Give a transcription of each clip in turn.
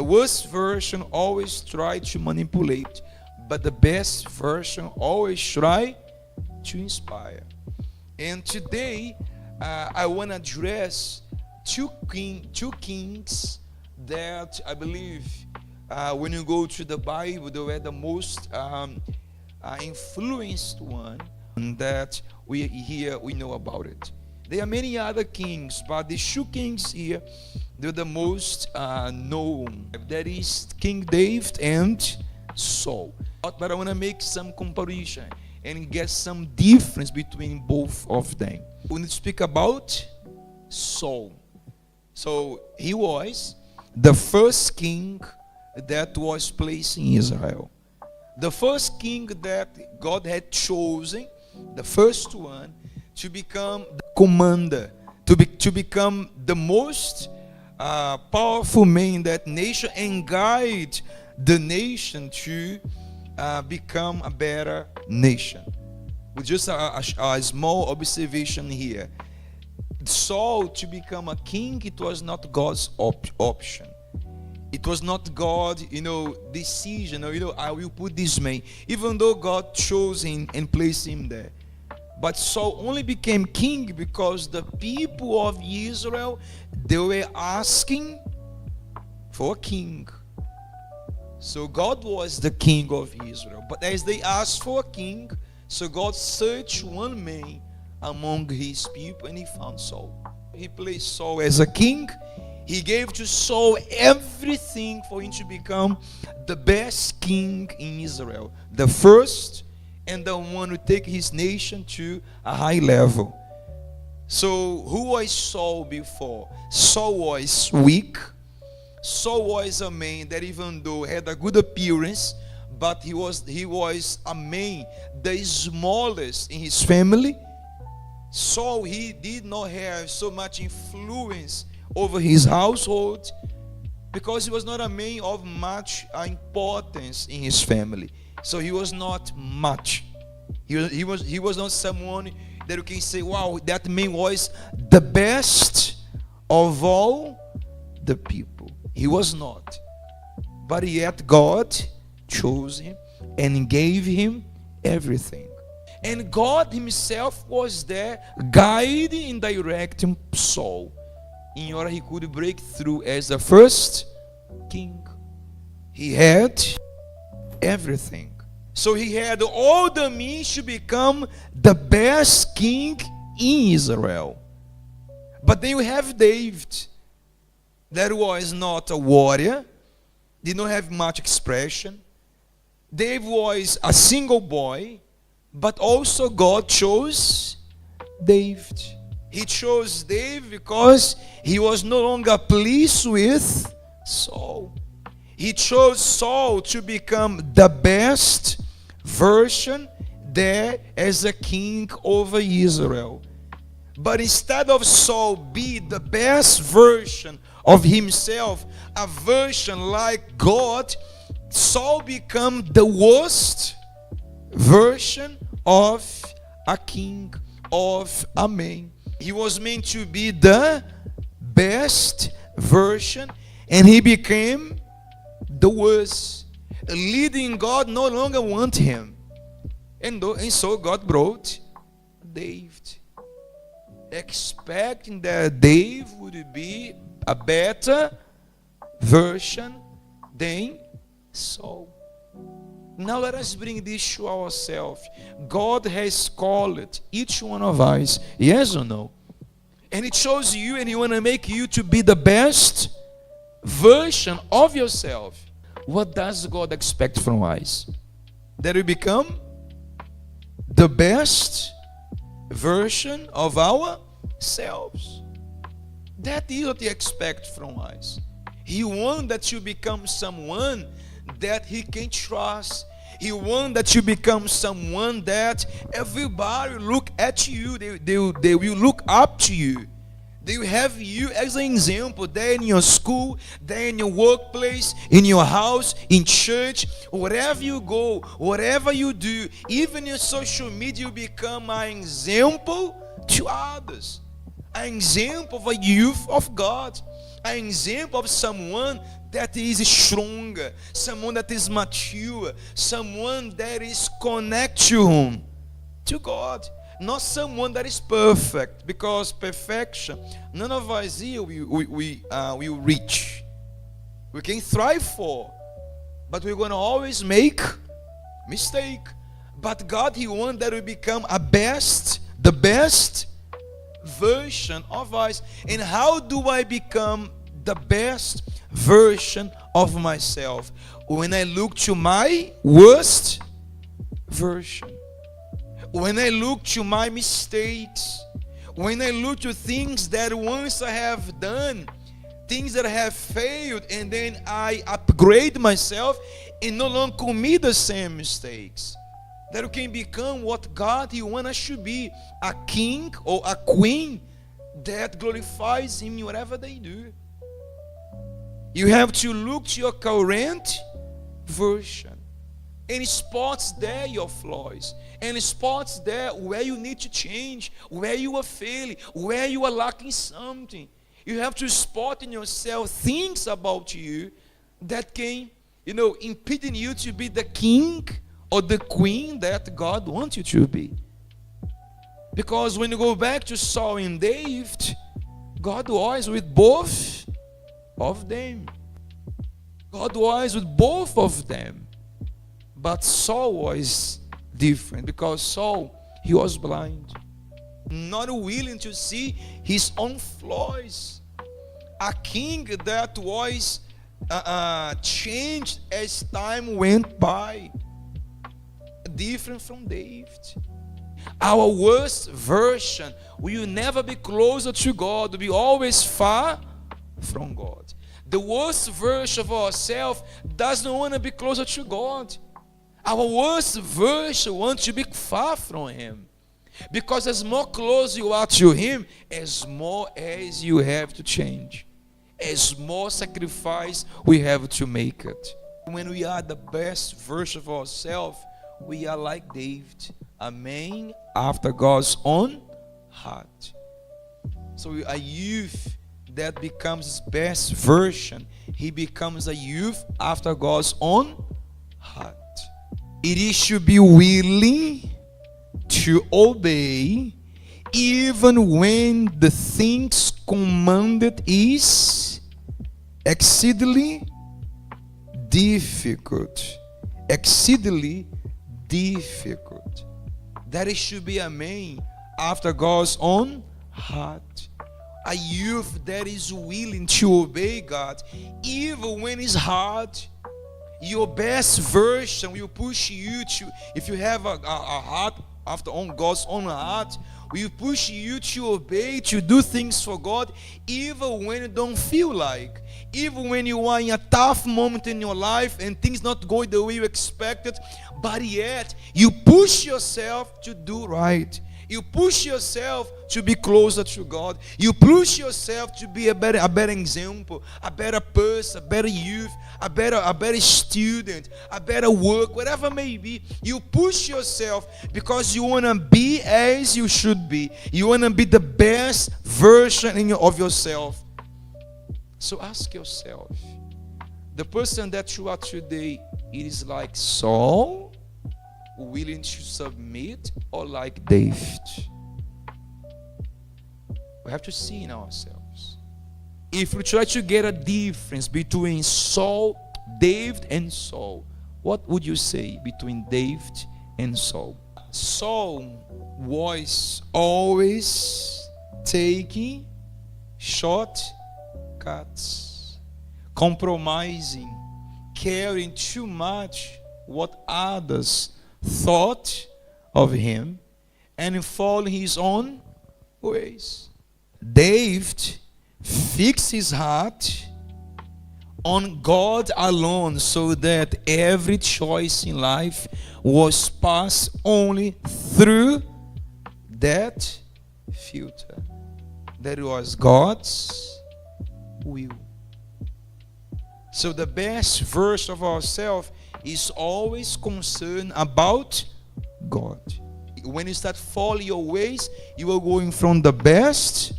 worst version always try to manipulate, but the best version always try to inspire. And today, I want to address two kings that I believe, when you go to the Bible, they were the most influenced one that we know about it. There are many other kings, but the two kings here, they're the most known. That is King David and Saul. But I want to make some comparison and get some difference between both of them. We need to speak about Saul. So he was the first king that was placed in Israel. The first king that God had chosen, the first one, to become the commander, to become the most powerful man in that nation and guide the nation to become a better nation. With just a small observation here. Saul to become a king, it was not God's option. It was not God, decision, I will put this man, even though God chose him and placed him there. But Saul only became king because the people of Israel, they were asking for a king. So God was the king of Israel. But as they asked for a king, so God searched one man among his people and he found Saul. He placed Saul as a king. He gave to Saul everything for him to become the best king in Israel. The first and the one who take his nation to a high level. So who was Saul before? Saul was weak. Saul was a man that even though had a good appearance, but he was a man, the smallest in his family. Saul, he did not have so much influence over his household because he was not a man of much importance in his family. So he was not much. He was not someone that you can say, wow, that man was the best of all the people. He was not. But yet God chose him and gave him everything. And God himself was there guiding and directing Saul in order he could break through as the first king. He had everything. So he had all the means to become the best king in Israel. But then you have David, that was not a warrior, did not have much expression. David was a single boy, but also God chose David. He chose David because he was no longer pleased with Saul. He chose Saul to become the best version there as a king over Israel. But instead of Saul be the best version of himself, a version like God, Saul became the worst version of a king, of a man. He was meant to be the best version, and he became the worst. Leading God no longer want him. And so God brought David, expecting that David would be a better version than Saul. Now let us bring this to ourselves. God has called each one of us, yes or no? And He chose you and He want to make you to be the best version of yourself. What does God expect from us? That we become the best version of ourselves. That is what He expects from us. He wants that you become someone that He can trust. He wants that you become someone that everybody look at you. They will look up to you. They will have you as an example there in your school, there in your workplace, in your house, in church, wherever you go, whatever you do, even in social media, you become an example to others. An example of a youth of God. An example of someone that is stronger, someone that is mature, someone that is connected to whom? To God. Not someone that is perfect, because perfection, none of us here will reach. We can thrive for, but we're going to always make mistake. But God, He wants that we become the best version of us. And how do I become the best version of myself? When I look to my worst version. When I look to my mistakes. When I look to things that once I have done, things that I have failed, and then I upgrade myself and no longer commit the same mistakes. That we can become what God He wants us to be, a king or a queen that glorifies Him in whatever they do. You have to look to your current version and spots there your flaws, and spots there where you need to change, where you are failing, where you are lacking something. You have to spot in yourself things about you that can, impeding you to be the king or the queen that God wants you to be. Because when you go back to Saul and David, God was with both of them. God was with both of them. But Saul was different, because Saul, he was blind, not willing to see his own flaws. A king that was changed as time went by, different from David. Our worst version will never be closer to God, will be always far from God. The worst version of ourselves doesn't want to be closer to God. Our worst version wants to be far from Him. Because as more close you are to Him, as more as you have to change, as more sacrifice we have to make it. When we are the best version of ourselves, we are like David, a man after God's own heart. So a youth that becomes his best version, he becomes a youth after God's own heart. It is to be willing to obey even when the things commanded is exceedingly difficult. Exceedingly difficult. That it should be a man after God's own heart. A youth that is willing to obey God even when it's hard. Your best version will push you to, if you have a heart after God's own heart, will push you to obey, to do things for God, even when you don't feel like. Even when you are in a tough moment in your life and things not going the way you expected, but yet you push yourself to do right. You push yourself to be closer to God. You push yourself to be a better example, a better person, a better youth, a better student, a better work, whatever it may be. You push yourself because you want to be as you should be. You want to be the best version of yourself. So ask yourself, the person that you are today, it is like Saul, willing to submit, or like David? We have to see in ourselves. If we try to get a difference between David and Saul, what would you say between David and Saul? Saul was always taking shortcuts, compromising, caring too much what others thought of him, and following his own ways. David fixed his heart on God alone, so that every choice in life was passed only through that filter. That was God's will. So the best version of ourselves is always concerned about God. When you start following your ways, you are going from the best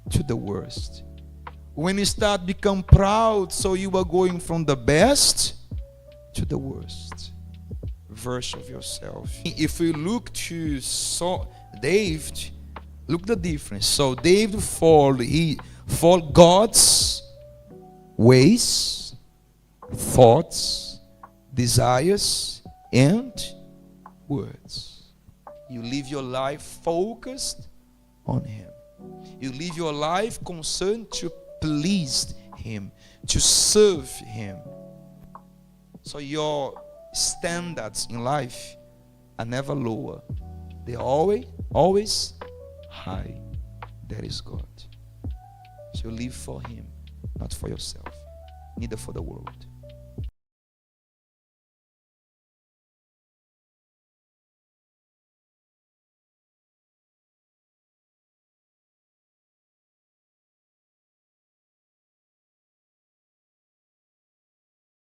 to the worst. When you start become proud, so you are going from the best to the worst version of yourself. If we look to Saul, David, look the difference. So David followed God's ways, thoughts, desires, and words. You live your life focused on Him. You live your life concerned to please Him, to serve Him. So your standards in life are never lower. They are always high. That is God. So live for Him, not for yourself, neither for the world.